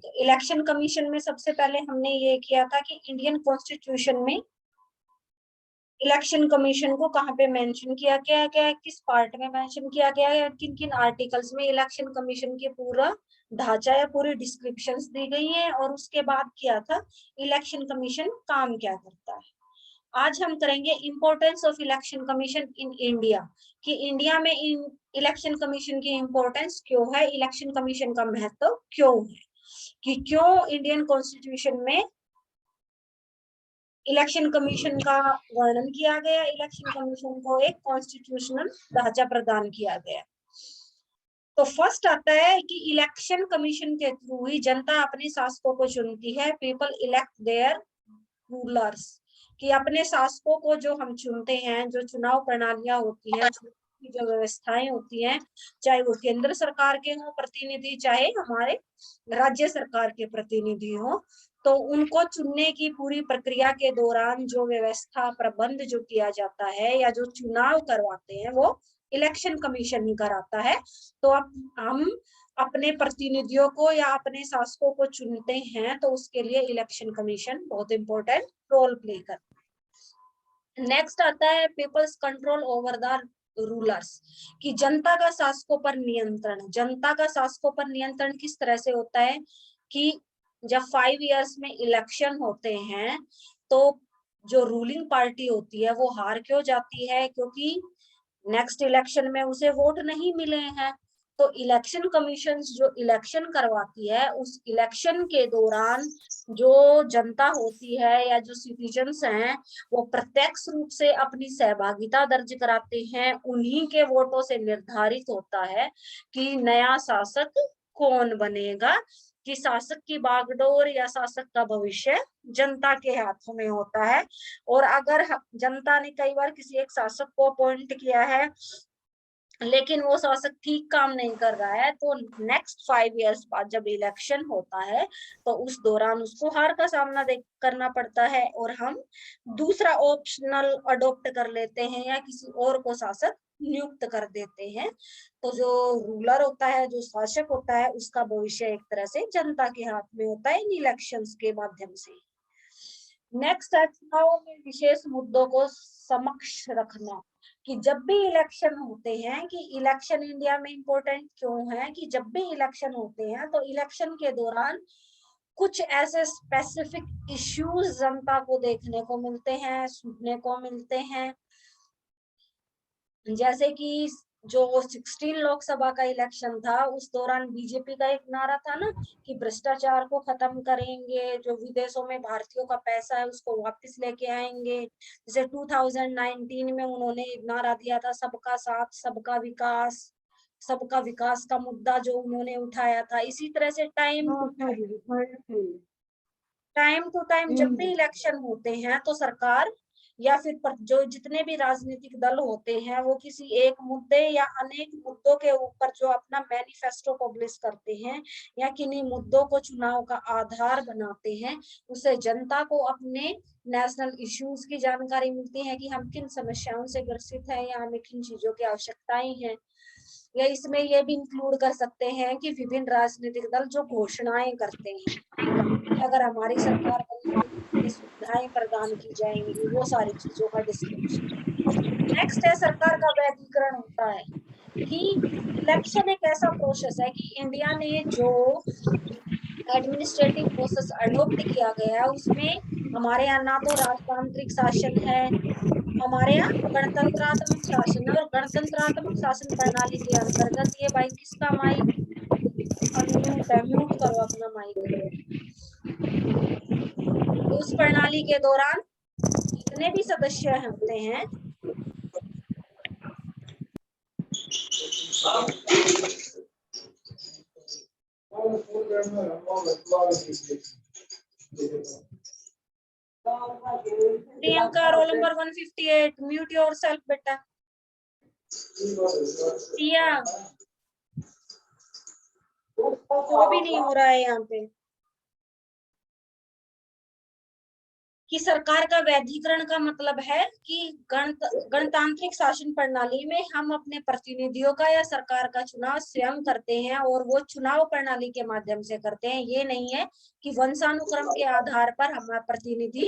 तो election commission में सबसे पहले हमने ये किया था कि इंडियन कॉन्स्टिट्यूशन में इलेक्शन कमीशन को कहाँ पे मेंशन किया गया, क्या किस पार्ट में मेंशन किया गया है, किन किन आर्टिकल्स में इलेक्शन कमीशन के पूरा ढांचा या पूरी डिस्क्रिप्शंस दी गई है, और उसके बाद किया था इलेक्शन कमीशन काम क्या करता है। आज हम करेंगे importance of election commission in India, कि इंडिया में इलेक्शन कमीशन की इंपॉर्टेंस क्यों है, इलेक्शन कमीशन का महत्व क्यों है, कि क्यों इंडियन कॉन्स्टिट्यूशन में इलेक्शन कमीशन का वर्णन किया गया, इलेक्शन कमीशन को एक कॉन्स्टिट्यूशनल ढांचा प्रदान किया गया। तो फर्स्ट आता है कि इलेक्शन कमीशन के थ्रू ही जनता अपने शासकों को चुनती है, पीपल इलेक्ट देयर रूलर्स, कि अपने शासकों को जो हम चुनते हैं, जो चुनाव प्रणालियां होती है, जो व्यवस्थाएं होती हैं, चाहे वो केंद्र सरकार के हो प्रतिनिधि, चाहे हमारे राज्य सरकार के प्रतिनिधि हो, तो उनको चुनने की पूरी प्रक्रिया के दौरान जो व्यवस्था प्रबंध जो किया जाता है या जो चुनाव करवाते हैं वो इलेक्शन कमीशन ही कराता है। तो अब हम अपने प्रतिनिधियों को या अपने शासकों को चुनते हैं तो उसके लिए इलेक्शन कमीशन बहुत इंपॉर्टेंट रोल प्ले करता है। नेक्स्ट आता है people's control over the rulers, कि जनता का शासकों पर नियंत्रण। जनता का शासकों पर नियंत्रण किस तरह से होता है कि जब 5 इयर्स में इलेक्शन होते हैं तो जो रूलिंग पार्टी होती है वो हार क्यों जाती है, क्योंकि नेक्स्ट इलेक्शन में उसे वोट नहीं मिले हैं। तो इलेक्शन कमीशन जो इलेक्शन करवाती है, उस इलेक्शन के दौरान जो जनता होती है या जो सिटीजन्स हैं वो प्रत्यक्ष रूप से अपनी सहभागिता दर्ज कराते हैं। उन्हीं के वोटों से निर्धारित होता है कि नया शासक कौन बनेगा, कि शासक की बागडोर या शासक का भविष्य जनता के हाथों में होता है। और अगर जनता ने कई बार किसी एक शासक को अपॉइंट किया है लेकिन वो शासक ठीक काम नहीं कर रहा है, तो नेक्स्ट 5 इयर्स बाद जब इलेक्शन होता है तो उस दौरान उसको हार का सामना करना पड़ता है और हम दूसरा ऑप्शनल अडॉप्ट कर लेते हैं या किसी और को शासक नियुक्त कर देते हैं। तो जो रूलर होता है, जो शासक होता है, उसका भविष्य एक तरह से जनता के हाथ में होता है इन इलेक्शंस के माध्यम से। नेक्स्ट है चुनावों में विशेष मुद्दों को समक्ष रखना, कि जब भी इलेक्शन होते हैं, कि इलेक्शन इंडिया में इम्पोर्टेंट क्यों है, कि जब भी इलेक्शन होते हैं तो इलेक्शन के दौरान कुछ ऐसे स्पेसिफिक इश्यूज जनता को देखने को मिलते हैं, सुनने को मिलते हैं। जैसे कि जो 16 लोकसभा का इलेक्शन था उस दौरान बीजेपी का एक नारा था ना कि भ्रष्टाचार को खत्म करेंगे, जो विदेशों में भारतीयों का पैसा है उसको वापस लेके आएंगे। जैसे 2019 में उन्होंने नारा दिया था सबका साथ सबका विकास, सबका विकास का मुद्दा जो उन्होंने उठाया था। इसी तरह से टाइम टू टाइम जब भी इलेक्शन होते हैं तो सरकार या फिर जो जितने भी राजनीतिक दल होते हैं वो किसी एक मुद्दे या अनेक मुद्दों के ऊपर जो अपना मैनिफेस्टो पब्लिश करते हैं या किन्हीं मुद्दों को चुनाव का आधार बनाते हैं, उससे जनता को अपने नेशनल इश्यूज की जानकारी मिलती है कि हम किन समस्याओं से ग्रसित हैं या हमें किन चीजों की आवश्यकताएं हैं। या इसमें ये भी इंक्लूड कर सकते हैं कि विभिन्न राजनीतिक दल जो घोषणाएं करते हैं, अगर हमारी सरकार बनी सुविधाएं प्रदान की जाएंगी, वो सारी चीजों का डिस्क्रिप्शन। नेक्स्ट है सरकार का वैधीकरण होता है, कि इलेक्शन एक ऐसा प्रोसेस है कि इंडिया ने जो एडमिनिस्ट्रेटिव प्रोसेस अडॉप्ट किया गया है उसमें हमारे यहाँ ना तो राजतांत्रिक शासन है, हमारे यहाँ गणतंत्रात्मक शासन है। और गणतंत्रात्मक शासन प्रणाली के अंतर्गत ये भाई किसका माइक अनम्यूट है, म्यूट करो अपना माइक। उस प्रणाली के दौरान जितने भी सदस्य होते हैं Priyanka roll number 158, mute yourself बेटा। प्रिया वो भी नहीं हो रहा है यहाँ पे, कि सरकार का वैधीकरण का मतलब है कि गणतांत्रिक शासन प्रणाली में हम अपने प्रतिनिधियों का या सरकार का चुनाव स्वयं करते हैं और वो चुनाव प्रणाली के माध्यम से करते हैं। ये नहीं है कि वंशानुक्रम के आधार पर हमारे प्रतिनिधि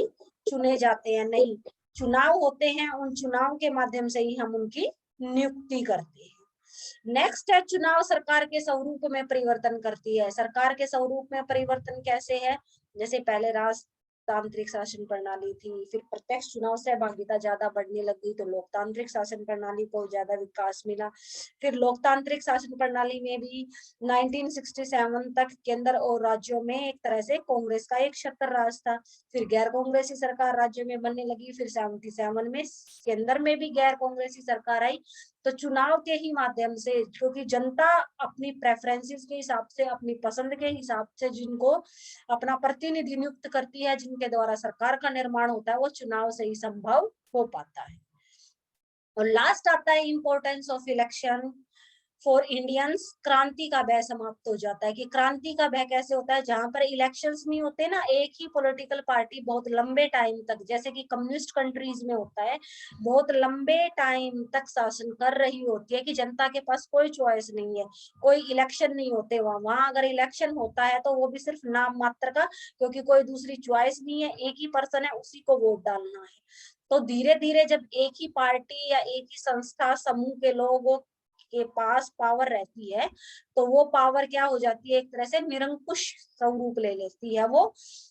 चुने जाते हैं, नहीं, चुनाव होते हैं, उन चुनाव के माध्यम से ही हम उनकी नियुक्ति करते हैं। नेक्स्ट है चुनाव सरकार के स्वरूप में परिवर्तन करती है। सरकार के स्वरूप में परिवर्तन कैसे है? जैसे पहले राजतांत्रिक शासन प्रणाली थी, फिर प्रत्यक्ष चुनाव सहभागिता ज्यादा बढ़ने लगी तो लोकतांत्रिक शासन प्रणाली को ज्यादा विकास मिला। फिर लोकतांत्रिक शासन प्रणाली में भी 1967 तक केंद्र और राज्यों में एक तरह से कांग्रेस का एक क्षत्र राज था। फिर गैर कांग्रेसी सरकार राज्यों में बनने लगी। फिर 77 में केंद्र में भी गैर कांग्रेसी सरकार आई। तो चुनाव के ही माध्यम से, क्योंकि जनता अपनी प्रेफरेंसेस के हिसाब से, अपनी पसंद के हिसाब से जिनको अपना प्रतिनिधि नियुक्त करती है, जिनके द्वारा सरकार का निर्माण होता है, वो चुनाव से ही संभव हो पाता है। और लास्ट आता है importance of election for Indians. क्रांति का भय समाप्त हो जाता है। कि क्रांति का भय कैसे होता है? जहां पर इलेक्शंस नहीं होते ना, एक ही पॉलिटिकल पार्टी बहुत लंबे टाइम तक, जैसे कि कम्युनिस्ट कंट्रीज में होता है, बहुत लंबे टाइम तक शासन कर रही होती है, कि जनता के पास कोई चॉइस नहीं है, कोई इलेक्शन नहीं होते वहां अगर इलेक्शन होता है तो वो भी सिर्फ नाम मात्र का, क्योंकि कोई दूसरी चॉइस नहीं है, एक ही पर्सन है, उसी को वोट डालना है। तो धीरे धीरे जब एक ही पार्टी या एक ही संस्था समूह के लोगों के पास पावर रहती है, तो वो पावर क्या हो जाती है? एक तरह से निरंकुश स्वरूप ले लेती है वो,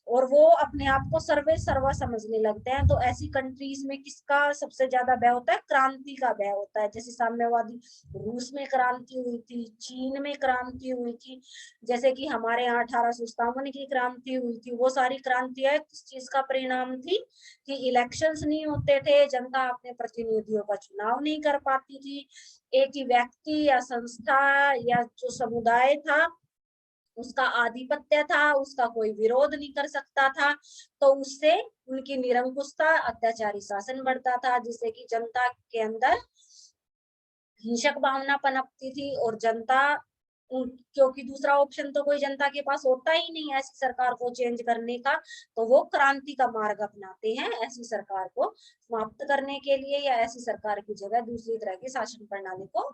और वो अपने आप को सर्वे सर्वा समझने लगते हैं। तो ऐसी कंट्रीज में किसका सबसे ज्यादा भय होता है? क्रांति का भय होता है। जैसे साम्यवादी रूस में क्रांति हुई थी, चीन में क्रांति हुई थी, जैसे कि हमारे यहाँ 1857 की क्रांति हुई थी। वो सारी क्रांतियां किस चीज का परिणाम थी? कि इलेक्शंस नहीं होते थे, जनता अपने प्रतिनिधियों का चुनाव नहीं कर पाती थी, एक ही व्यक्ति या संस्था या जो समुदाय था उसका आधिपत्य था, उसका कोई विरोध नहीं कर सकता था, तो उससे उनकी निरंकुशता, अत्याचारी शासन बढ़ता था, जिससे कि जनता के अंदर हिंसक भावना पनपती थी। और जनता, क्योंकि दूसरा ऑप्शन तो कोई जनता के पास होता ही नहीं ऐसी सरकार को चेंज करने का, तो वो क्रांति का मार्ग अपनाते हैं ऐसी सरकार को समाप्त करने के लिए, या ऐसी सरकार की जगह दूसरी तरह की शासन प्रणाली को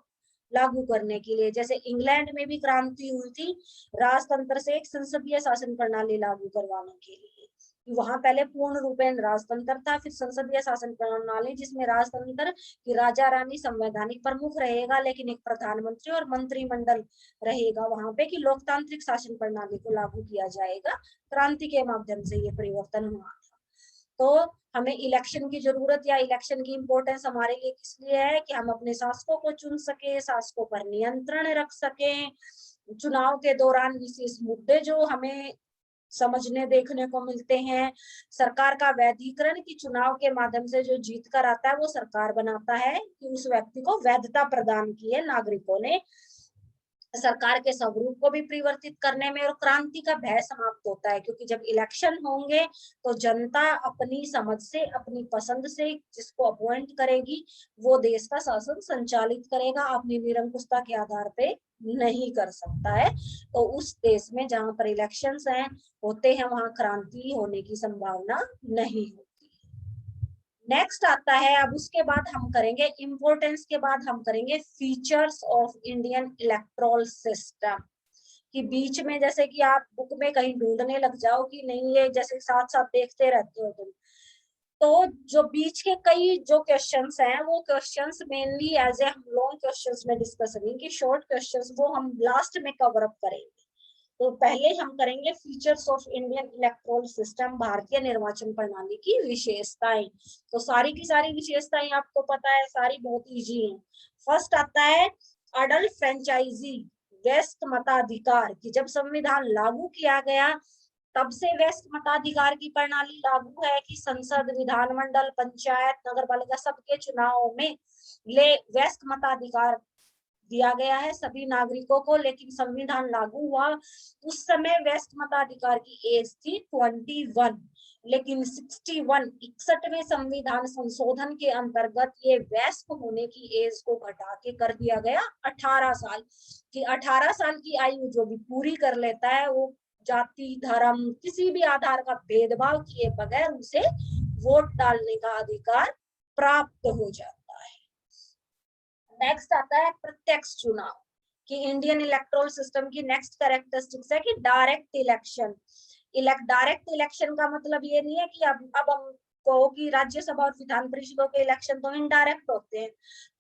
लागू करने के लिए। जैसे इंग्लैंड में भी क्रांति हुई थी राजतंत्र से एक संसदीय शासन प्रणाली लागू करवाने के लिए। वहां पहले पूर्ण रूपेण राजतंत्र था, फिर संसदीय शासन प्रणाली, जिसमें राजतंत्र की राजा रानी संवैधानिक प्रमुख रहेगा, लेकिन एक प्रधानमंत्री और मंत्रिमंडल रहेगा वहां पे, कि लोकतांत्रिक शासन प्रणाली को लागू किया जाएगा। क्रांति के माध्यम से ये परिवर्तन हुआ था। तो हमें इलेक्शन की जरूरत या इलेक्शन की इंपॉर्टेंस हमारे लिए किस लिए है? कि हम अपने शासकों को चुन सके, शासकों पर नियंत्रण रख सके, चुनाव के दौरान विशेष मुद्दे जो हमें समझने देखने को मिलते हैं, सरकार का वैधीकरण, की चुनाव के माध्यम से जो जीत कर आता है वो सरकार बनाता है, कि उस व्यक्ति को वैधता प्रदान की है नागरिकों ने, सरकार के स्वरूप को भी परिवर्तित करने में। और क्रांति का भय समाप्त होता है, क्योंकि जब इलेक्शन होंगे तो जनता अपनी समझ से, अपनी पसंद से जिसको अपॉइंट करेगी, वो देश का शासन संचालित करेगा, अपनी निरंकुशता के आधार पे नहीं कर सकता है। तो उस देश में जहां पर इलेक्शंस हैं होते हैं, वहां क्रांति होने की संभावना नहीं होती। नेक्स्ट आता है, अब उसके बाद हम करेंगे इंपॉर्टेंस के बाद हम करेंगे features of Indian electoral system. कि बीच में जैसे कि आप बुक में कहीं ढूंढने लग जाओ कि नहीं, ये जैसे साथ साथ देखते रहते हो तुम, तो जो बीच के कई जो क्वेश्चंस हैं, वो क्वेश्चंस मेनली एज ए हम लॉन्ग क्वेश्चंस में डिस्कस करेंगे, कि शॉर्ट क्वेश्चंस वो हम लास्ट में कवर अप करेंगे। तो पहले हम करेंगे features of Indian electoral system, भारतीय निर्वाचन प्रणाली की विशेषताएं। तो सारी की सारी विशेषताएं आपको पता है, सारी बहुत इजी हैं। फर्स्ट आता है अडल फ्रेंचाइजी, व्यस्त मताधिकार। की जब संविधान लागू किया गया तब से व्यस्त मताधिकार की प्रणाली लागू है, कि संसद, विधानमंडल, पंचायत, नगर पालिका सबके चुनावों में व्यस्त मताधिकार दिया गया है सभी नागरिकों को। लेकिन संविधान लागू हुआ उस समय व्यस्त मताधिकार की एज थी 21, लेकिन 61वें संविधान संशोधन के अंतर्गत ये व्यस्त होने की एज को घटा के कर दिया गया 18 साल। कि 18 साल की आयु जो भी पूरी कर लेता है, वो जाति, धर्म, किसी भी आधार का भेदभाव किए बगैर उसे वोट डालने का अधिकार प्राप्त हो जाता है। नेक्स्ट आता है प्रत्यक्ष चुनाव, कि इंडियन इलेक्टोरल सिस्टम की नेक्स्ट कैरेक्टरिस्टिक्स है कि डायरेक्ट इलेक्शन। डायरेक्ट इलेक्शन का मतलब ये नहीं है कि अब हम कहो कि राज्यसभा और विधान परिषदों के इलेक्शन तो इनडायरेक्ट होते हैं,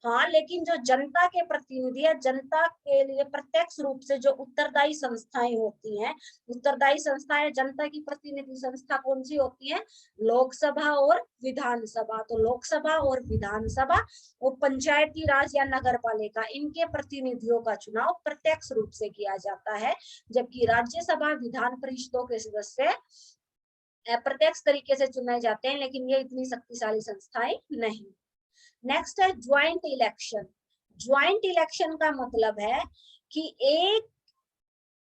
हाँ, लेकिन जो जनता के प्रतिनिधि है, जनता के लिए प्रत्यक्ष रूप से जो उत्तरदायी संस्थाएं होती हैं, उत्तरदायी संस्थाएं जनता की प्रतिनिधि संस्था कौन सी होती है? लोकसभा और विधानसभा। तो लोकसभा और विधानसभा, वो पंचायती राज या नगर पालिका, इनके प्रतिनिधियों का चुनाव प्रत्यक्ष रूप से किया जाता है, जबकि राज्यसभा विधान परिषदों के सदस्य प्रत्यक्ष तरीके से चुने जाते हैं, लेकिन ये इतनी शक्तिशाली संस्थाएं नहीं। नेक्स्ट है ज्वाइंट इलेक्शन। ज्वाइंट इलेक्शन का मतलब है कि एक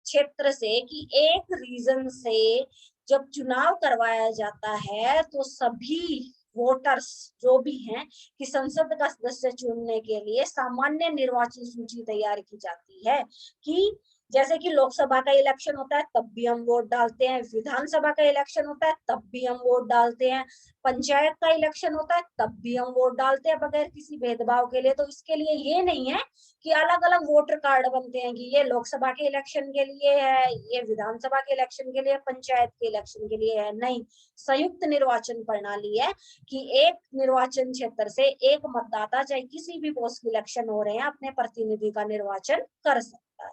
क्षेत्र से, कि एक रीजन से जब चुनाव करवाया जाता है तो सभी वोटर्स जो भी हैं कि संसद का सदस्य चुनने के लिए सामान्य निर्वाचन सूची तैयार की जाती है, कि जैसे कि लोकसभा का इलेक्शन होता है तब भी हम वोट डालते हैं, विधानसभा का इलेक्शन होता है तब भी हम वोट डालते हैं, पंचायत का इलेक्शन होता है तब भी हम वोट डालते हैं बगैर किसी भेदभाव के लिए। तो इसके लिए ये नहीं है कि अलग अलग वोटर कार्ड बनते हैं कि ये लोकसभा के इलेक्शन के लिए है, ये विधानसभा के इलेक्शन के लिए, पंचायत के इलेक्शन के लिए है, नहीं। संयुक्त निर्वाचन प्रणाली है कि एक निर्वाचन क्षेत्र से एक मतदाता, चाहे किसी भी पोस्ट इलेक्शन हो रहे हैं, अपने प्रतिनिधि का निर्वाचन कर सकता है।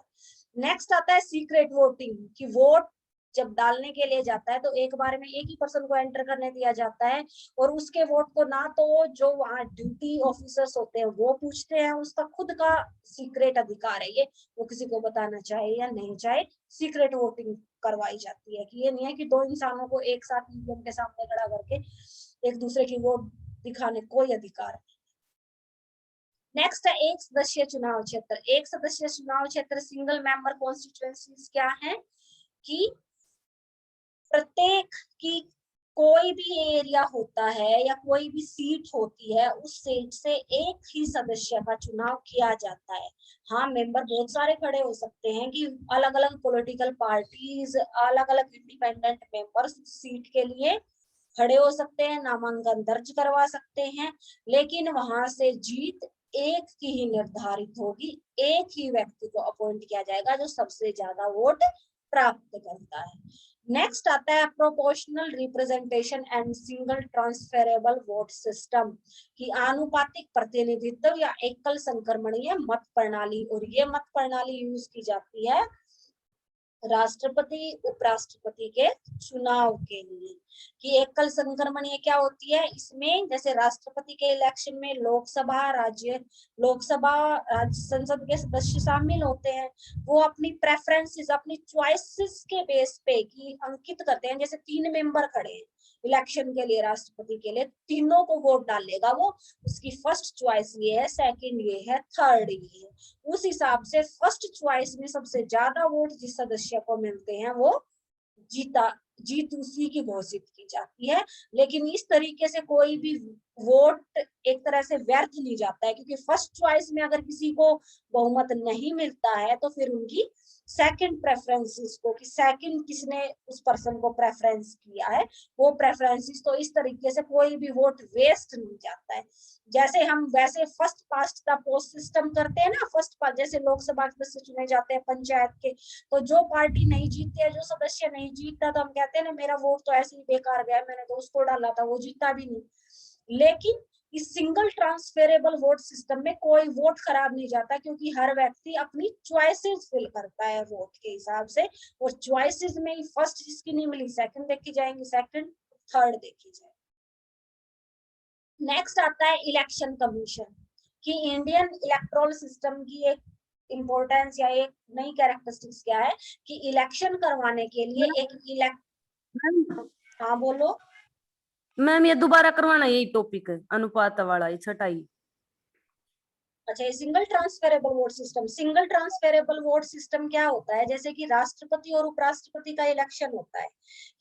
नेक्स्ट आता है सीक्रेट वोटिंग, कि वोट जब डालने के लिए जाता है तो एक बार में एक ही पर्सन को एंटर करने दिया जाता है, और उसके वोट को ना तो जो वहाँ ड्यूटी ऑफिसर्स होते हैं वो पूछते हैं, उसका खुद का सीक्रेट अधिकार है ये, वो किसी को बताना चाहे या नहीं चाहे, सीक्रेट वोटिंग करवाई जाती है। कि ये नहीं है कि दो इंसानों को एक साथ ईवीएम के सामने खड़ा करके एक दूसरे की वोट दिखाने कोई अधिकार नहीं। नेक्स्ट है एक सदस्यीय चुनाव क्षेत्र। एक सदस्यीय चुनाव क्षेत्र सिंगल मेंबर कॉन्स्टिट्यूएंसीज क्या है, कि प्रत्येक की कोई भी एरिया होता है या कोई भी सीट होती है, उस सीट से एक ही सदस्य का चुनाव किया जाता है। हाँ, मेंबर बहुत सारे खड़े हो सकते हैं, कि अलग अलग पॉलिटिकल पार्टीज, अलग अलग इंडिपेंडेंट मेंबर्स सीट के लिए खड़े हो सकते हैं, नामांकन दर्ज करवा सकते हैं, लेकिन वहां से जीत एक की ही निर्धारित होगी, एक ही व्यक्ति को अपॉइंट किया जाएगा जो सबसे ज्यादा वोट प्राप्त करता है। नेक्स्ट आता है proportional representation and single transferable vote system, की आनुपातिक प्रतिनिधित्व या एकल संक्रमणीय मत प्रणाली। और ये मत प्रणाली यूज की जाती है राष्ट्रपति उपराष्ट्रपति के चुनाव के लिए। कि एकल संक्रमणीय क्या होती है, इसमें जैसे राष्ट्रपति के इलेक्शन में लोकसभा राज्य संसद के सदस्य शामिल होते हैं, वो अपनी प्रेफरेंसेस, अपनी चॉइसेस के बेस पे की अंकित करते हैं। जैसे 3 मेंबर खड़े हैं इलेक्शन के लिए, राष्ट्रपति के लिए, तीनों को वोट डालेगा वो, उसकी फर्स्ट चॉइस ये है, सेकंड ये है, थर्ड ये है। उस हिसाब से फर्स्ट चॉइस में सबसे ज्यादा वोट जिस सदस्य को मिलते हैं वो जीत उसी की घोषित की जाती है। लेकिन इस तरीके से कोई भी वोट एक तरह से व्यर्थ नहीं जाता है, क्योंकि फर्स्ट चॉइस में अगर किसी को बहुमत नहीं मिलता है तो फिर उनकी सेकंड प्रेफरेंसेस को, कि सेकंड किसने उस पर्सन को प्रेफरेंस किया है, वो प्रेफरेंसेस, तो इस तरीके से कोई भी वोट वेस्ट नहीं जाता है। जैसे हम वैसे first past the post system करते हैं ना, फर्स्ट पास्ट, जैसे लोकसभा सदस्य चुने जाते हैं पंचायत के, तो जो पार्टी नहीं जीतती है, जो सदस्य नहीं जीतता, तो हम कहते हैं ना मेरा वोट तो ऐसे ही बेकार गया, मैंने तो उसको डाला था, वो जीता भी नहीं। लेकिन इस सिंगल ट्रांसफेरेबल वोट सिस्टम में कोई वोट खराब नहीं जाता, क्योंकि हर व्यक्ति अपनी चॉइसेस फिल करता है वोट के हिसाब से, और चॉइसेस में फर्स्ट जिसकी नहीं मिली सेकंड देखी जाएंगी, सेकंड थर्ड देखी जाएगी। नेक्स्ट आता है इलेक्शन कमीशन, कि इंडियन इलेक्टोरल सिस्टम की एक इम्पोर्टेंस या एक नई कैरेक्टरिस्टिक्स क्या है, कि इलेक्शन करवाने के लिए एक हाँ बोलो मैम, ये दोबारा करवाना, यही टॉपिक है अनुपात वाला, ये छटाई। अच्छा, single transferable vote system. Single transferable vote system क्या होता है, जैसे कि राष्ट्रपति और उपराष्ट्रपति का इलेक्शन होता है,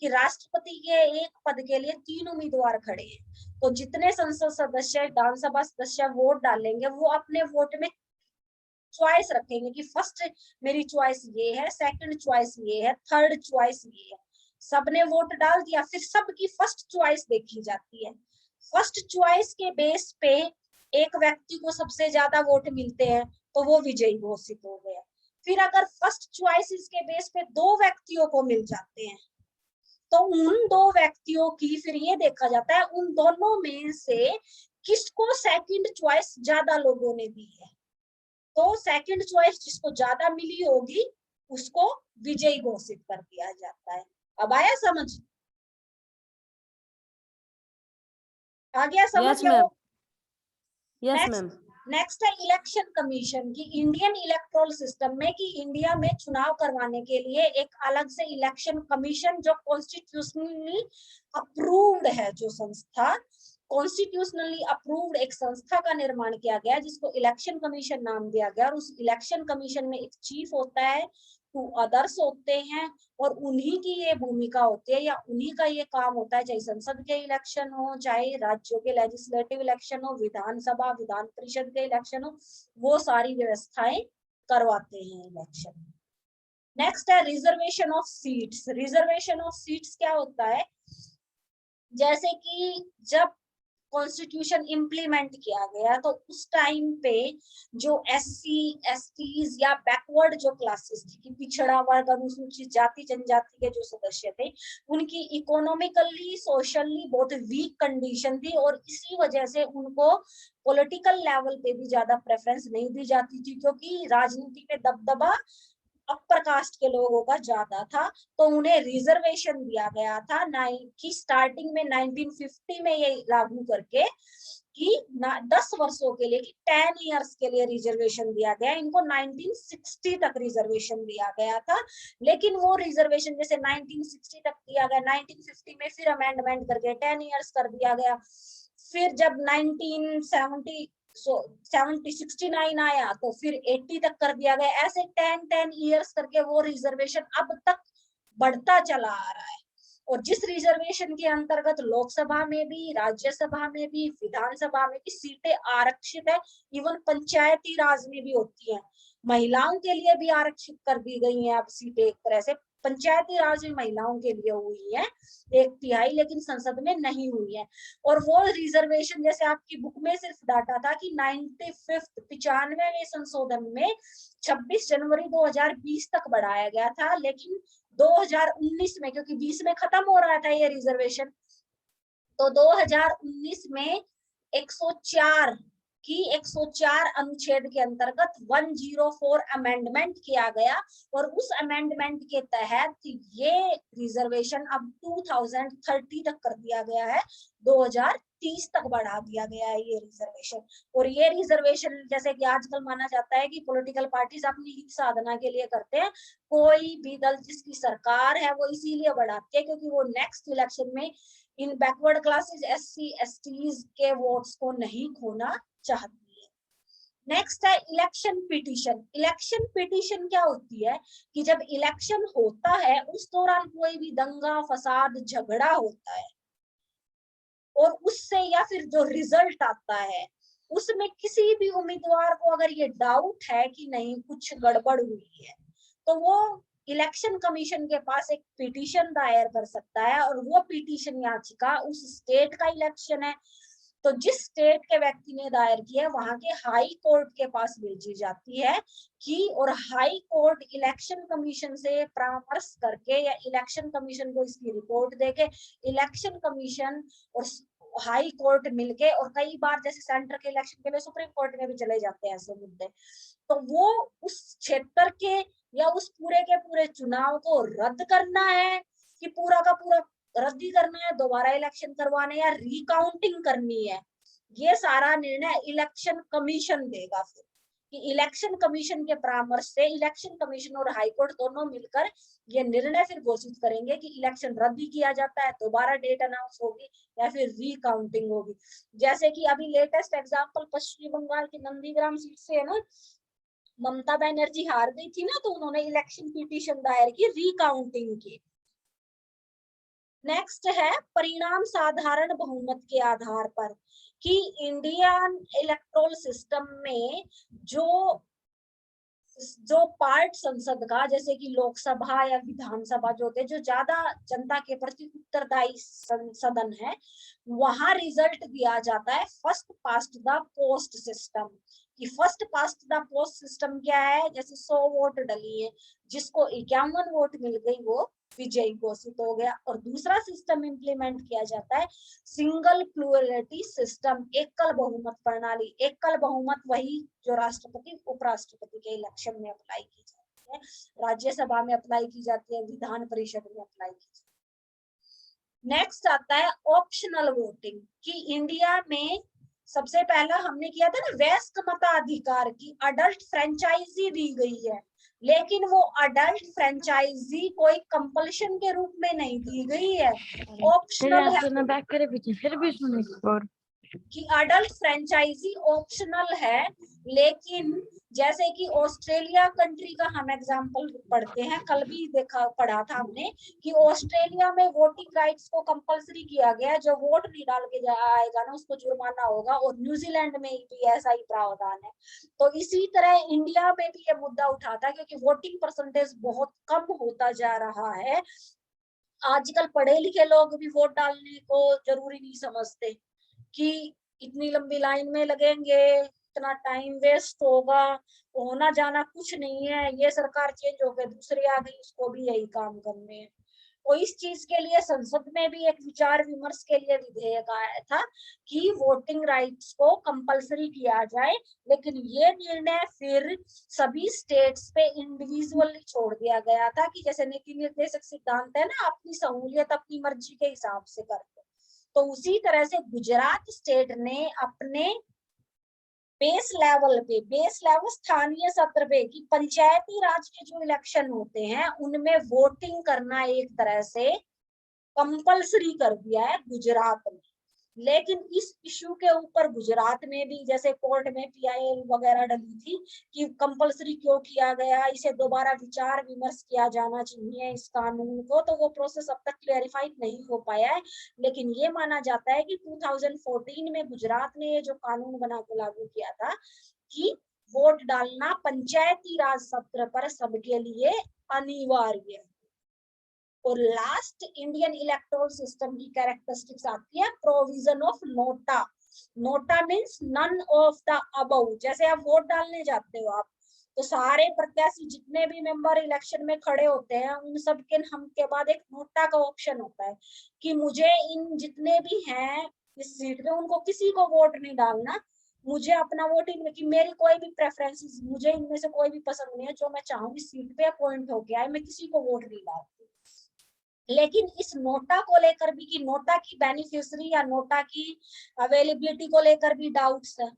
कि राष्ट्रपति के एक पद के लिए 3 उम्मीदवार खड़े हैं, तो जितने संसद सदस्य, विधानसभा सदस्य वोट डालेंगे वो अपने वोट में चॉइस रखेंगे कि फर्स्ट मेरी चॉइस ये है, सेकंड चॉइस ये है, थर्ड चॉइस ये है, सबने वोट डाल दिया, फिर सबकी फर्स्ट चॉइस देखी जाती है। फर्स्ट चॉइस के बेस पे एक व्यक्ति को सबसे ज्यादा वोट मिलते हैं तो वो विजयी घोषित हो गया। फिर अगर फर्स्ट चॉइस के बेस पे दो व्यक्तियों को मिल जाते हैं तो उन दो व्यक्तियों की फिर ये देखा जाता है उन दोनों में से किसको सेकंड चॉइस ज्यादा लोगों ने दी है। तो सेकंड चॉइस जिसको ज्यादा मिली होगी उसको विजयी घोषित कर दिया जाता है। अब आया समझ? आ गया समझ? यस या मैम, वो यस नेक्स्ट मैम। नेक्स्ट है इलेक्शन कमीशन की इंडियन इलेक्टोरल सिस्टम में कि इंडिया में चुनाव करवाने के लिए एक अलग से इलेक्शन कमीशन जो कॉन्स्टिट्यूशनली अप्रूव्ड है, जो संस्था कॉन्स्टिट्यूशनली अप्रूव्ड एक संस्था का निर्माण किया गया जिसको इलेक्शन कमीशन नाम दिया गया। और उस इलेक्शन कमीशन में एक चीफ होता है, 2 अदर्स होते हैं और उन्हीं की ये भूमिका होती है या उन्हीं का ये काम होता है, चाहे संसद के इलेक्शन हो, चाहे राज्यों के लेजिस्लेटिव इलेक्शन हो, विधानसभा विधान परिषद के इलेक्शन हो, वो सारी व्यवस्थाएं करवाते हैं इलेक्शन। नेक्स्ट है reservation of seats. Reservation of seats क्या होता है? जैसे कि जब कॉन्स्टिट्यूशन इम्प्लीमेंट किया गया तो उस टाइम पे जो एससी एसटीज या बैकवर्ड जो क्लासेस थी, कि पिछड़ा वर्ग अनुसूचित जाति जनजाति के जो सदस्य थे, उनकी इकोनॉमिकली सोशली बहुत वीक कंडीशन थी और इसी वजह से उनको पॉलिटिकल लेवल पे भी ज्यादा प्रेफरेंस नहीं दी जाती थी क्योंकि राजनीति में दबदबा अपर कास्ट के लोगों का ज्यादा था। तो उन्हें रिजर्वेशन दिया गया था कि स्टार्टिंग में 1950 में ये लागू करके कि 10 वर्षों के लिए, कि 10 इयर्स के लिए रिजर्वेशन दिया गया। इनको 1960 तक रिजर्वेशन दिया गया था, लेकिन वो रिजर्वेशन जैसे 1960 तक दिया गया, 1950 में फिर अमेंडमेंट करके 10 इयर्स कर दिया गया। फिर जब 1970 69 आया तो फिर 80 तक कर दिया गया। ऐसे 10 इयर्स करके वो रिजर्वेशन अब तक बढ़ता चला आ रहा है। और जिस रिजर्वेशन के अंतर्गत लोकसभा में भी, राज्यसभा में भी, विधानसभा में भी सीटें आरक्षित है, इवन पंचायती राज में भी होती है। महिलाओं के लिए भी आरक्षित कर दी गई है अब सीटें, एक तरह से पंचायती राज में महिलाओं के लिए हुई है 1/3, लेकिन संसद में नहीं हुई है। और वो रिजर्वेशन जैसे आपकी बुक में सिर्फ डाटा था कि 95वें संशोधन में 26 जनवरी 2020 तक बढ़ाया गया था, लेकिन 2019 में, क्योंकि 20 में खत्म हो रहा था ये रिजर्वेशन, तो 2019 में 104 की 104 अनुच्छेद के अंतर्गत 104 अमेंडमेंट किया गया और उस अमेंडमेंट के तहत ये रिजर्वेशन अब 2030 तक कर दिया गया है, 2030 तक बढ़ा दिया गया है ये रिजर्वेशन। और ये रिजर्वेशन जैसे कि आजकल माना जाता है कि पॉलिटिकल पार्टीज अपनी हित साधना के लिए करते हैं, कोई भी दल जिसकी सरकार है वो इसीलिए बढ़ाती है क्योंकि वो नेक्स्ट इलेक्शन में इन बैकवर्ड क्लासेस एससी एसटीज के वोट्स को नहीं खोना चाहती है। नेक्स्ट है इलेक्शन पिटीशन। इलेक्शन पिटीशन क्या होती है कि जब इलेक्शन होता है उस दौरान कोई भी दंगा फसाद झगड़ा होता है और उससे या फिर जो रिजल्ट आता है उसमें किसी भी उम्मीदवार को अगर ये डाउट है कि नहीं कुछ गड़बड़ हुई है तो वो इलेक्शन कमीशन के पास एक पिटीशन दायर कर सकता है और वो पिटीशन याचिका उस स्टेट का इलेक्शन है तो जिस स्टेट के व्यक्ति ने दायर किया है वहां के हाई कोर्ट के पास भेजी जाती है कि, और हाई कोर्ट इलेक्शन कमीशन से परामर्श करके या इलेक्शन कमीशन को इसकी रिपोर्ट देके इलेक्शन कमीशन और हाई कोर्ट मिलके, और कई बार जैसे सेंटर के इलेक्शन के लिए सुप्रीम कोर्ट में भी चले जाते हैं ऐसे मुद्दे, तो वो उस क्षेत्र के या उस पूरे के पूरे चुनाव को रद्द करना है कि पूरा का पूरा रद्द ही करना है, दोबारा इलेक्शन करवाने या रिकाउंटिंग करनी है, ये सारा निर्णय इलेक्शन कमीशन देगा। फिर कि इलेक्शन कमीशन के परामर्श से इलेक्शन कमीशन और हाईकोर्ट दोनों मिलकर ये निर्णय फिर घोषित करेंगे कि इलेक्शन रद्द ही किया जाता है, दोबारा डेट अनाउंस होगी या फिर रिकाउंटिंग होगी। जैसे कि अभी लेटेस्ट एग्जांपल पश्चिम बंगाल की नंदीग्राम सीट से है ना, ममता बनर्जी हार गई थी ना, तो उन्होंने इलेक्शन पिटीशन दायर की रिकाउंटिंग की। नेक्स्ट है परिणाम साधारण बहुमत के आधार पर, कि इंडियन इलेक्टोरल सिस्टम में जो जो पार्ट संसद का, जैसे कि लोकसभा या विधानसभा जो होते हैं, जो ज्यादा जनता के प्रति उत्तरदायी सदन है, वहां रिजल्ट दिया जाता है first past the post system. कि first past the post system क्या है, जैसे 100 वोट डली है, जिसको 51 वोट मिल गई वो विजयी घोषित हो गया। और दूसरा सिस्टम इंप्लीमेंट किया जाता है सिंगल प्लूरलिटी सिस्टम, एकल बहुमत प्रणाली। एकल बहुमत वही जो राष्ट्रपति उपराष्ट्रपति के इलेक्शन में अप्लाई की जाती है, राज्यसभा में अप्लाई की जाती है, विधान परिषद में अप्लाई की जाती है। नेक्स्ट आता है ऑप्शनल वोटिंग। कि इंडिया में सबसे पहला हमने किया था ना वयस्क मताधिकार की अडल्ट फ्रेंचाइजी दी गई है, लेकिन वो अडल्ट फ्रेंचाइजी कोई कंपल्शन के रूप में नहीं दी गई है, ऑप्शनल है। बैक करे पीछे फिर भी सुनेगा और कि अडल्ट फ्रेंचाइजी ऑप्शनल है। लेकिन जैसे कि ऑस्ट्रेलिया कंट्री का हम एग्जांपल पढ़ते हैं, कल भी पढ़ा था हमने कि ऑस्ट्रेलिया में वोटिंग राइट्स को कंपलसरी किया गया, जो वोट नहीं डाल के आएगा ना उसको जुर्माना होगा। और न्यूजीलैंड में भी ऐसा ही प्रावधान है। तो इसी तरह इंडिया में भी ये मुद्दा उठा था, क्योंकि वोटिंग परसेंटेज बहुत कम होता जा रहा है। आजकल पढ़े लिखे लोग भी वोट डालने को जरूरी नहीं समझते, कि इतनी लंबी लाइन में लगेंगे, इतना टाइम वेस्ट होगा, होना जाना कुछ नहीं है, ये सरकार चेंज हो गई दूसरी आ गई, उसको भी यही काम करने हैं। तो इस चीज के लिए संसद में भी एक विचार विमर्श के लिए विधेयक आया था कि वोटिंग राइट्स को कंपलसरी किया जाए। लेकिन ये निर्णय फिर सभी स्टेट्स पे इंडिविजुअली छोड़ दिया गया था, कि जैसे नीति निर्देशक सिद्धांत है ना, अपनी सहूलियत अपनी मर्जी के हिसाब से करते। तो उसी तरह से गुजरात स्टेट ने अपने बेस लेवल स्थानीय सत्र पे, कि पंचायती राज के जो इलेक्शन होते हैं उनमें वोटिंग करना एक तरह से कंपलसरी कर दिया है गुजरात में। लेकिन इस इश्यू के ऊपर गुजरात में भी जैसे कोर्ट में पीआईएल वगैरह डली थी कि कंपलसरी क्यों किया गया, इसे दोबारा विचार विमर्श किया जाना चाहिए इस कानून को। तो वो प्रोसेस अब तक क्लैरिफाइड नहीं हो पाया है। लेकिन ये माना जाता है कि 2014 में गुजरात ने ये जो कानून बना के लागू किया था कि वोट डालना पंचायती राज सत्र पर सबके लिए अनिवार्य है। और लास्ट इंडियन इलेक्टोरल सिस्टम की कैरेक्टरिस्टिक्स आती है provision of NOTA. NOTA means none of the above. जैसे आप वोट डालने जाते हो आप, तो सारे प्रत्याशी जितने भी मेंबर इलेक्शन में खड़े होते हैं उन सब के हम के बाद एक नोटा का ऑप्शन होता है कि मुझे इन जितने भी हैं इस सीट पे उनको किसी को वोट नहीं डालना, मुझे अपना वोट इनमें, कि मेरी कोई भी प्रेफरेंसेस, मुझे इनमें से कोई भी पसंद नहीं है, जो मैं चाहूँ इस सीट पे अपॉइंट होके आए, मैं किसी को वोट नहीं डालती। लेकिन इस नोटा को लेकर भी, कि नोटा की बेनिफिशियरी या नोटा की अवेलेबिलिटी को लेकर भी डाउट्स है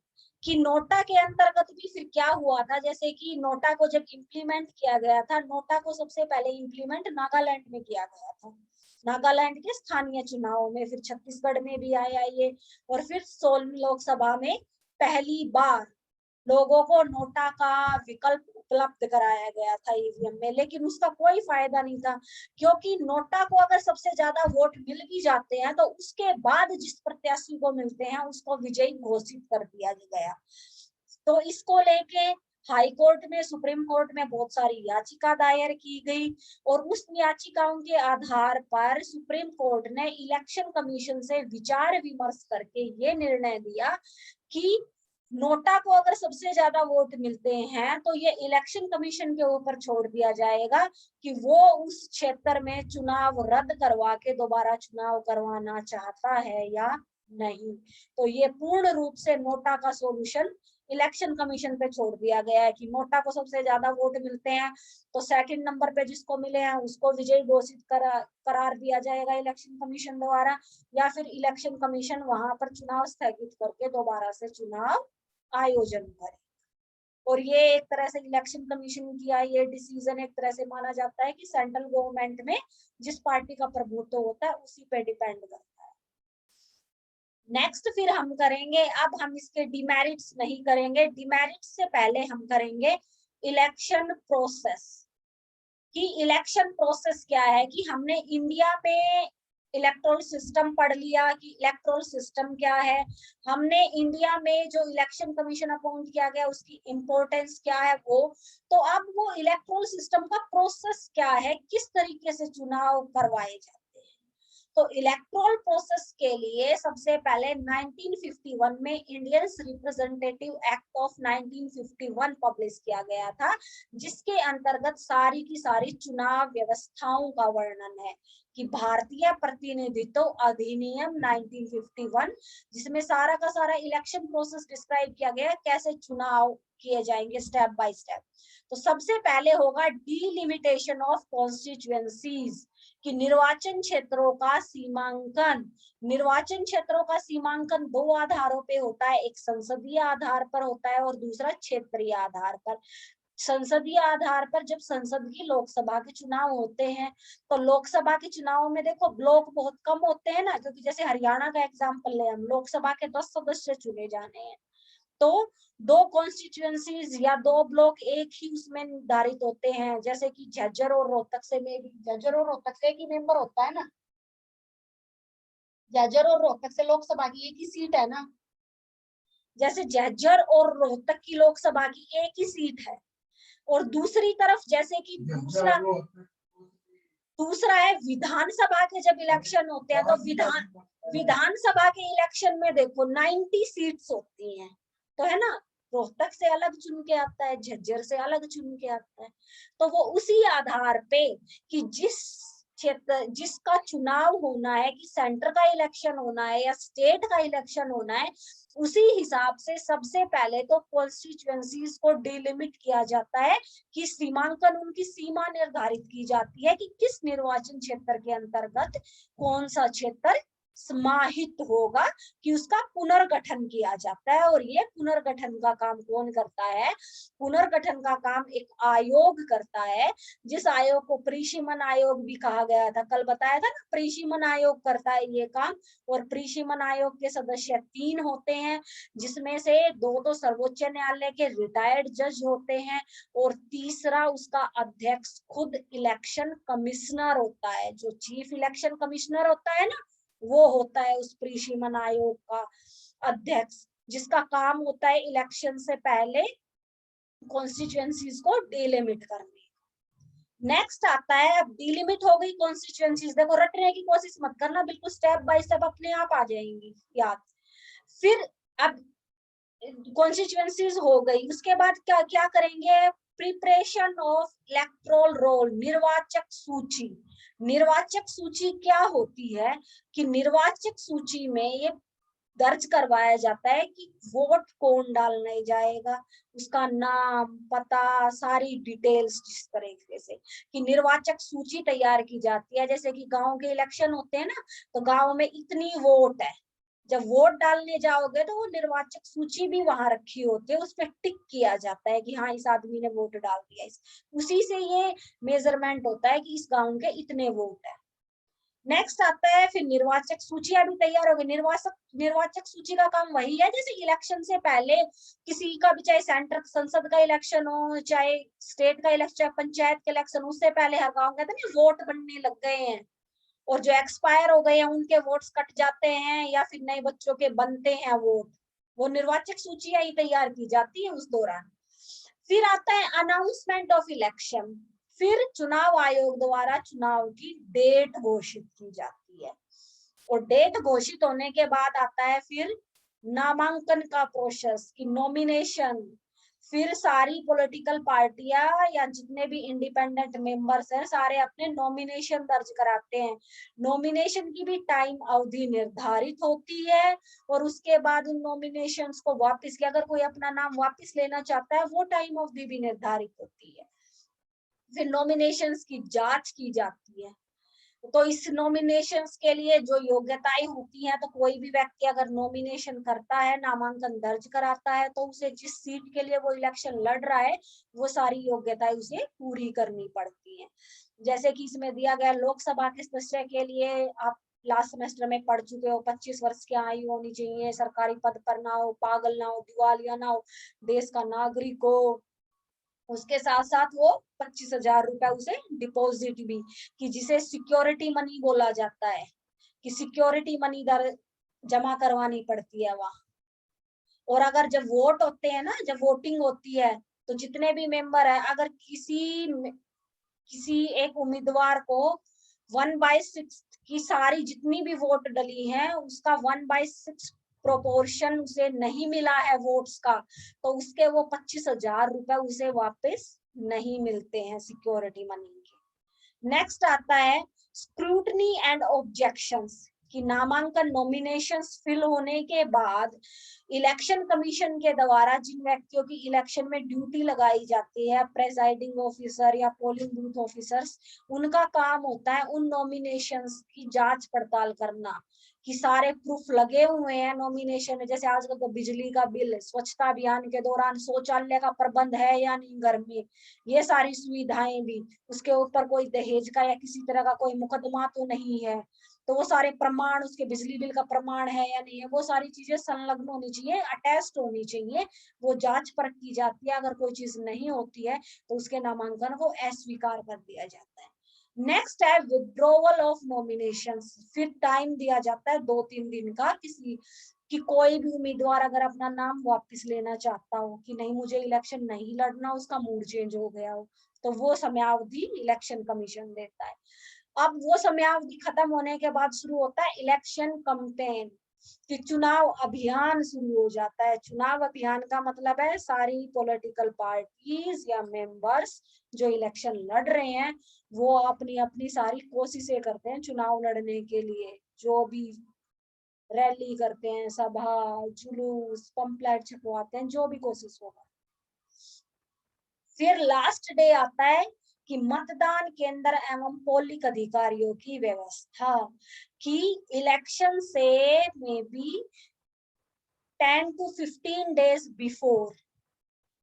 कि नोटा के अंतर्गत भी फिर क्या हुआ था। जैसे कि नोटा को जब इम्प्लीमेंट किया गया था, नोटा को सबसे पहले इम्प्लीमेंट नागालैंड में किया गया था, नागालैंड के स्थानीय चुनावों में, फिर छत्तीसगढ़ में भी आया ये, और फिर 16वीं लोकसभा में पहली बार लोगों को नोटा का विकल्प उपलब्ध कराया गया था ईवीएम में। लेकिन उसका कोई फायदा नहीं था, क्योंकि नोटा को अगर सबसे ज्यादा वोट मिल भी जाते हैं तो उसके बाद जिस प्रत्याशी को मिलते हैं उसको विजयी घोषित कर दिया गया। तो इसको लेके हाई कोर्ट में, सुप्रीम कोर्ट में बहुत सारी याचिका दायर की गई, और उस याचिकाओं के आधार पर सुप्रीम कोर्ट ने इलेक्शन कमीशन से विचार विमर्श करके ये निर्णय दिया कि नोटा को अगर सबसे ज्यादा वोट मिलते हैं तो ये इलेक्शन कमीशन के ऊपर छोड़ दिया जाएगा कि वो उस क्षेत्र में चुनाव रद्द करवा के दोबारा चुनाव करवाना चाहता है या नहीं। तो ये पूर्ण रूप से नोटा का सॉल्यूशन इलेक्शन कमीशन पे छोड़ दिया गया है कि नोटा को सबसे ज्यादा वोट मिलते हैं तो सेकंड नंबर पे जिसको मिले हैं उसको विजयी घोषित करार दिया जाएगा इलेक्शन कमीशन द्वारा, या फिर इलेक्शन कमीशन वहां पर चुनाव स्थगित करके दोबारा से चुनाव आयोजन करे। और ये एक तरह से इलेक्शन कमीशन किया ये डिसीजन एक तरह से माना जाता है कि सेंट्रल गवर्नमेंट में जिस पार्टी का प्रभुत्व होता है उसी पे डिपेंड करता है। नेक्स्ट फिर हम करेंगे, अब हम इसके डिमेरिट्स नहीं करेंगे, डिमेरिट्स से पहले हम करेंगे इलेक्शन प्रोसेस। कि इलेक्शन प्रोसेस क्या है, कि हमने इंडिया में इलेक्टोरल सिस्टम पढ़ लिया कि इलेक्टोरल सिस्टम क्या है, हमने इंडिया में जो इलेक्शन कमीशन अपॉइंट किया गया उसकी इंपॉर्टेंस क्या है वो, तो अब वो इलेक्टोरल सिस्टम का प्रोसेस क्या है, किस तरीके से चुनाव करवाए जाते हैं। तो इलेक्टोरल प्रोसेस के लिए सबसे पहले 1951 में Indian representative act of 1951 publish किया गया था, जिसके अंतर्गत सारी की सारी चुनाव व्यवस्थाओं का वर्णन है कि भारतीय प्रतिनिधित्व अधिनियम 1951, जिसमें सारा का सारा इलेक्शन प्रोसेस डिस्क्राइब किया गया है, कैसे चुनाव किए जाएंगे स्टेप बाय स्टेप। तो सबसे पहले होगा डिलिमिटेशन ऑफ कॉन्स्टिट्यूएंसीज, कि निर्वाचन क्षेत्रों का सीमांकन। निर्वाचन क्षेत्रों का सीमांकन दो आधारों पे होता है, एक संसदीय आधार पर होता है और दूसरा क्षेत्रीय आधार पर। संसदीय आधार पर जब संसद की लोकसभा के चुनाव होते हैं, तो लोकसभा के चुनाव में देखो ब्लॉक बहुत कम होते हैं ना, क्योंकि जैसे हरियाणा का एग्जाम्पल ले, हम लोकसभा के 10 सदस्य चुने जाने हैं, तो दो कॉन्स्टिट्यूएंसीज या दो ब्लॉक एक ही उसमें निर्धारित होते हैं, जैसे कि झज्जर और रोहतक से में भी, झज्जर और रोहतक से एक ही मेंबर होता है ना, झज्जर और रोहतक से लोकसभा की एक ही सीट है ना, जैसे झज्जर और रोहतक की लोकसभा की एक ही सीट है। और दूसरी तरफ जैसे कि दूसरा है विधानसभा के जब इलेक्शन होते हैं, तो विधानसभा के इलेक्शन में देखो 90 सीट्स होती हैं, तो है ना, रोहतक से अलग चुन के आता है, झज्जर से अलग चुन के आता है। तो वो उसी आधार पे कि जिस क्षेत्र जिसका चुनाव होना है, कि सेंटर का इलेक्शन होना है या स्टेट का इलेक्शन होना है, उसी हिसाब से सबसे पहले तो कॉन्स्टिट्यूएंसीज को डिलिमिट किया जाता है, कि सीमांकन, उनकी सीमा निर्धारित की जाती है कि किस निर्वाचन क्षेत्र के अंतर्गत कौन सा क्षेत्र समाहित होगा, कि उसका पुनर्गठन किया जाता है। और ये पुनर्गठन का काम कौन करता है? पुनर्गठन का काम एक आयोग करता है, जिस आयोग को प्रीशिमन आयोग भी कहा गया था, कल बताया था ना, प्रीशिमन आयोग करता है ये काम। और प्रीशिमन आयोग के सदस्य 3 होते हैं, जिसमें से 2 तो सर्वोच्च न्यायालय के रिटायर्ड जज होते हैं, और तीसरा उसका अध्यक्ष खुद इलेक्शन कमिश्नर होता है। जो चीफ इलेक्शन कमिश्नर होता है ना, वो होता है उस प्रीशिमन आयोग का अध्यक्ष, जिसका काम होता है इलेक्शन से पहले कॉन्स्टिट्यूएंसीज को डिलिमिट करने। नेक्स्ट आता है, अब डिलिमिट हो गई कॉन्स्टिट्यूएंसीज, देखो रटने की कोशिश मत करना, बिल्कुल स्टेप बाय स्टेप अपने आप आ जाएंगी याद। फिर अब कॉन्स्टिट्यूएंसीज हो गई, उसके बाद क्या क्या करेंगे? प्रिपरेशन ऑफ इलेक्टोरल रोल, निर्वाचक सूची। निर्वाचक सूची क्या होती है? कि निर्वाचक सूची में ये दर्ज करवाया जाता है कि वोट कौन डालने जाएगा, उसका नाम, पता, सारी डिटेल्स, जिस तरीके से कि निर्वाचक सूची तैयार की जाती है। जैसे कि गांव के इलेक्शन होते हैं ना, तो गांव में इतनी वोट है, जब वोट डालने जाओगे तो वो निर्वाचक सूची भी वहां रखी होती है, उस पर टिक किया जाता है कि हाँ इस आदमी ने वोट डाल दिया। उसी से ये मेजरमेंट होता है कि इस गांव के इतने वोट है। नेक्स्ट आता है, फिर निर्वाचक सूची अभी तैयार हो गई। निर्वाचक सूची का काम वही है, जैसे इलेक्शन से पहले किसी का भी, चाहे सेंटर संसद का इलेक्शन हो, चाहे स्टेट का इलेक्शन, चाहे पंचायत का इलेक्शन, उससे पहले हर गाँव कहते हैं वोट बनने लग गए हैं, और जो एक्सपायर हो गए हैं उनके वोट्स कट जाते हैं, या फिर नए बच्चों के बनते हैं वोट, वो निर्वाचक सूचियां ही तैयार की जाती है उस दौरान। फिर आता है अनाउंसमेंट ऑफ इलेक्शन, फिर चुनाव आयोग द्वारा चुनाव की डेट घोषित की जाती है, और डेट घोषित होने के बाद आता है फिर नामांकन का प्रोसेस, की नॉमिनेशन। फिर सारी पॉलिटिकल पार्टियां या जितने भी इंडिपेंडेंट मेंबर्स हैं, सारे अपने नॉमिनेशन दर्ज कराते हैं। नॉमिनेशन की भी टाइम अवधि निर्धारित होती है, और उसके बाद उन नॉमिनेशंस को वापस, कि अगर कोई अपना नाम वापस लेना चाहता है, वो टाइम अवधि भी निर्धारित होती है। फिर नॉमिनेशंस की जांच की जाती है। तो इस नॉमिनेशंस के लिए जो योग्यताएं होती हैं, तो कोई भी व्यक्ति अगर नॉमिनेशन करता है, नामांकन दर्ज कराता है, तो उसे जिस सीट के लिए वो इलेक्शन लड़ रहा है, वो सारी योग्यताएं उसे पूरी करनी पड़ती हैं। जैसे कि इसमें दिया गया, लोकसभा के सदस्य के लिए आप लास्ट सेमेस्टर में पढ़ चुके हो, 25 वर्ष की आयु होनी चाहिए, सरकारी पद पर ना हो, पागल ना हो, दिवालिया ना हो, देश का नागरिक हो। उसके साथ साथ वो 25,000 रुपए उसे डिपॉजिट भी, कि जिसे सिक्योरिटी मनी बोला जाता है, कि सिक्योरिटी मनी दर जमा करवानी पड़ती है वहां। और अगर जब वोट होते हैं ना, जब वोटिंग होती है, तो जितने भी मेंबर है, अगर किसी एक उम्मीदवार को 1/6 की सारी जितनी भी वोट डली है उसका 1/6 प्रोपोर्शन उसे नहीं मिला है वोट्स का, तो उसके वो 25,000 रुपए उसे वापस नहीं मिलते हैं सिक्योरिटी मनी के। नेक्स्ट आता है स्क्रूटनी एंड ऑब्जेक्शंस, कि नामांकन नॉमिनेशंस फिल होने के बाद इलेक्शन कमीशन के द्वारा जिन व्यक्तियों की इलेक्शन में ड्यूटी लगाई जाती है, प्रेसाइडिंग ऑफिसर या पोलिंग बूथ ऑफिसर्स, उनका काम होता है उन नॉमिनेशंस की जांच पड़ताल करना कि सारे प्रूफ लगे हुए हैं नॉमिनेशन में। जैसे आजकल तो बिजली का बिल, स्वच्छता अभियान के दौरान शौचालय का प्रबंध है या नहीं घर में, ये सारी सुविधाएं भी, उसके ऊपर कोई दहेज का या किसी तरह का कोई मुकदमा तो नहीं है, तो वो सारे प्रमाण, उसके बिजली बिल का प्रमाण है या नहीं है, वो सारी चीजें संलग्न होनी चाहिए, अटैच्ड होनी चाहिए, वो जांच परख की जाती है। अगर कोई चीज नहीं होती है तो उसके नामांकन को अस्वीकार कर दिया जाता है। नेक्स्ट है विड्रॉवल ऑफ नॉमिनेशंस, फिर टाइम दिया जाता है 2-3 दिन का, किसी कि कोई भी उम्मीदवार अगर अपना नाम वापस लेना चाहता हो कि नहीं मुझे इलेक्शन नहीं लड़ना, उसका मूड चेंज हो गया हो, तो वो समयावधि इलेक्शन कमीशन देता है। अब वो समयावधि खत्म होने के बाद शुरू होता है इलेक्शन कैंपेन, कि चुनाव अभियान शुरू हो जाता है। चुनाव अभियान का मतलब है सारी पॉलिटिकल पार्टीज या मेंबर्स जो इलेक्शन लड़ रहे हैं वो अपनी अपनी सारी कोशिशें करते हैं चुनाव लड़ने के लिए, जो भी रैली करते हैं, सभा, जुलूस, पंपलेट छपवाते हैं, जो भी कोशिश होगा। फिर लास्ट डे आता है कि मतदान केंद्र एवं पोलिंग अधिकारियों की व्यवस्था, कि इलेक्शन से may be 10 to 15 days before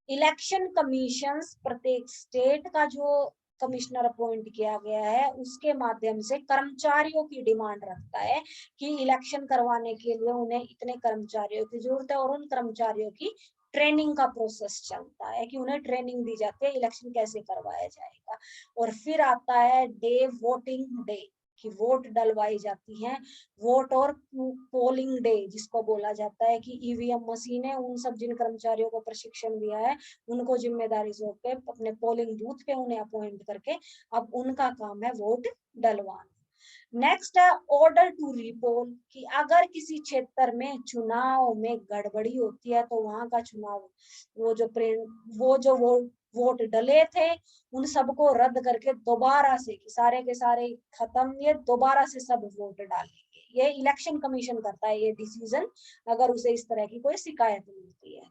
election commission प्रत्येक स्टेट का जो कमिश्नर अपॉइंट किया गया है उसके माध्यम से कर्मचारियों की डिमांड रखता है कि इलेक्शन करवाने के लिए उन्हें इतने कर्मचारियों की जरूरत है, और उन कर्मचारियों की ट्रेनिंग का प्रोसेस चलता है कि उन्हें ट्रेनिंग दी जाती है इलेक्शन कैसे करवाया जाएगा। और फिर आता है डे, वोटिंग डे, कि वोट डलवाई जाती हैं, वोट और पोलिंग डे जिसको बोला जाता है, कि ईवीएम मशीनें, उन सब जिन कर्मचारियों को प्रशिक्षण दिया है उनको जिम्मेदारी सौंप के अपने पोलिंग बूथ पे उन्हें अपॉइंट करके अब उनका काम है वोट डलवाना। नेक्स्ट है ऑर्डर टू रिपोल, कि अगर किसी क्षेत्र में चुनाव में गड़बड़ी होती है तो वहां का चुनाव, वो जो वोट डले थे उन सबको रद्द करके दोबारा से सारे के सारे खत्म, ये दोबारा से सब वोट डालेंगे। ये इलेक्शन कमीशन करता है ये डिसीजन, अगर उसे इस तरह की कोई शिकायत मिलती है।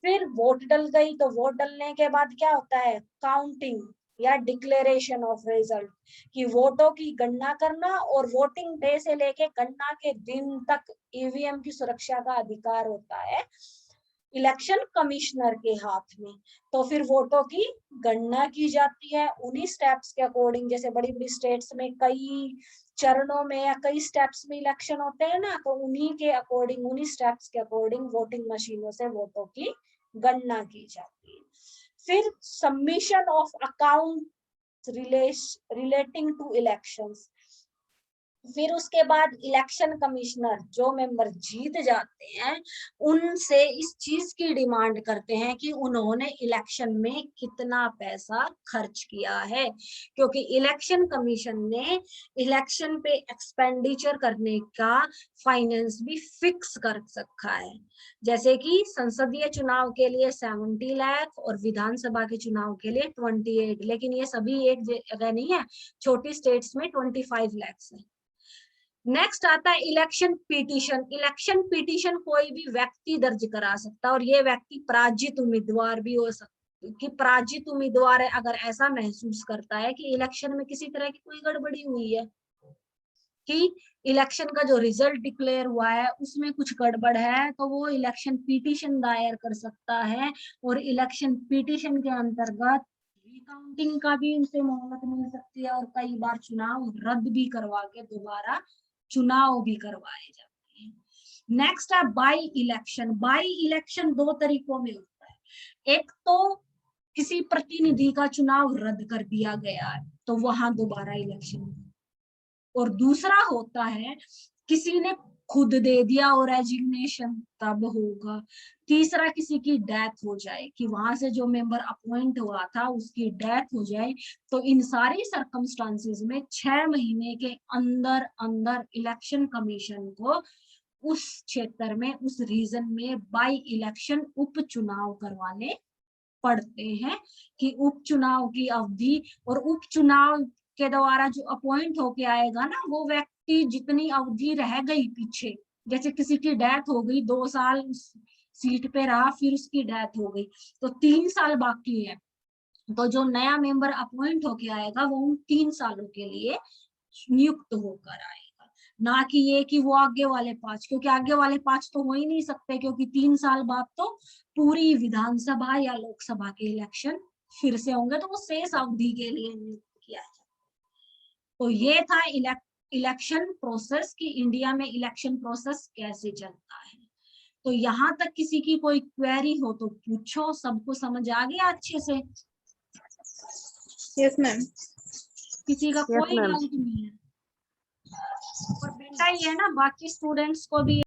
फिर वोट डल गई, तो वोट डलने के बाद क्या होता है, काउंटिंग या डिक्लेरेशन ऑफ रिजल्ट, कि वोटों की गणना करना, और वोटिंग डे से लेके गणना के दिन तक ईवीएम की सुरक्षा का अधिकार होता है इलेक्शन कमिश्नर के हाथ में। तो फिर वोटों की गणना की जाती है उन्हीं स्टेप्स के अकॉर्डिंग, जैसे बड़ी बड़ी स्टेट्स में कई चरणों में या कई स्टेप्स में इलेक्शन होते हैं ना, तो उन्हीं के अकॉर्डिंग, उन्हीं स्टेप्स के अकॉर्डिंग वोटिंग मशीनों से वोटों की गणना की जाती है। फिर submission of account relating to elections, फिर उसके बाद इलेक्शन कमिश्नर जो मेंबर जीत जाते हैं उनसे इस चीज की डिमांड करते हैं कि उन्होंने इलेक्शन में कितना पैसा खर्च किया है, क्योंकि इलेक्शन कमीशन ने इलेक्शन पे एक्सपेंडिचर करने का फाइनेंस भी फिक्स कर रखा है। जैसे कि संसदीय चुनाव के लिए 70 लाख और विधानसभा के चुनाव के लिए 28, लेकिन ये सभी एक जगह नहीं है, छोटी स्टेट्स में 25 लाख है। नेक्स्ट आता है इलेक्शन पिटीशन। इलेक्शन पिटीशन कोई भी व्यक्ति दर्ज करा सकता है, और ये व्यक्ति पराजित उम्मीदवार भी हो सकता है, कि पराजित उम्मीदवार अगर ऐसा महसूस करता है कि इलेक्शन में किसी तरह की कोई गड़बड़ी हुई है, कि इलेक्शन का जो रिजल्ट डिक्लेयर हुआ है उसमें कुछ गड़बड़ है, तो वो इलेक्शन पिटीशन दायर कर सकता है, और इलेक्शन पिटीशन के अंतर्गत रिकाउंटिंग का भी उनसे मोहलत मिल सकती है, और कई बार चुनाव रद्द भी करवा के दोबारा चुनाव भी करवाए जाते हैं। नेक्स्ट है बाई इलेक्शन। बाई इलेक्शन दो तरीकों में होता है, एक तो किसी प्रतिनिधि का चुनाव रद्द कर दिया गया है तो वहां दोबारा इलेक्शन, और दूसरा होता है किसी ने खुद दे दिया और रेजिग्नेशन, तब होगा। तीसरा किसी की डेथ हो जाए, कि वहां से जो मेंबर अपॉइंट हुआ था उसकी डेथ हो जाए, तो इन सारी सर्कमस्टांसेस में 6 महीने के अंदर अंदर इलेक्शन कमीशन को उस क्षेत्र में, उस रीजन में बाई इलेक्शन उपचुनाव करवाने पड़ते हैं। कि उपचुनाव की अवधि और उपचुनाव के द्वारा जो अपॉइंट होके आएगा ना, वो व्यक्ति जितनी अवधि रह गई पीछे, जैसे किसी की डेथ हो गई, 2 साल उस सीट पे रहा, फिर उसकी डेथ हो गई, तो 3 साल बाकी है, तो जो नया मेंबर अपॉइंट होके आएगा वो उन 3 सालों के लिए नियुक्त होकर आएगा। ना कि ये कि वो आगे वाले 5, क्योंकि आगे वाले 5 तो हो ही नहीं सकते, क्योंकि 3 साल बाद तो पूरी विधानसभा या लोकसभा के इलेक्शन फिर से होंगे, तो वो शेष अवधि के लिए नियुक्त किया जाए। तो ये था इलेक्शन प्रोसेस, कि इंडिया में इलेक्शन प्रोसेस कैसे चलता है। तो यहाँ तक किसी की कोई क्वेरी हो तो पूछो, सबको समझ आ गया अच्छे से? Yes ma'am. किसी का Yes, कोई ma'am. डाउट नहीं है? और बेटा ये है ना, बाकी स्टूडेंट्स को भी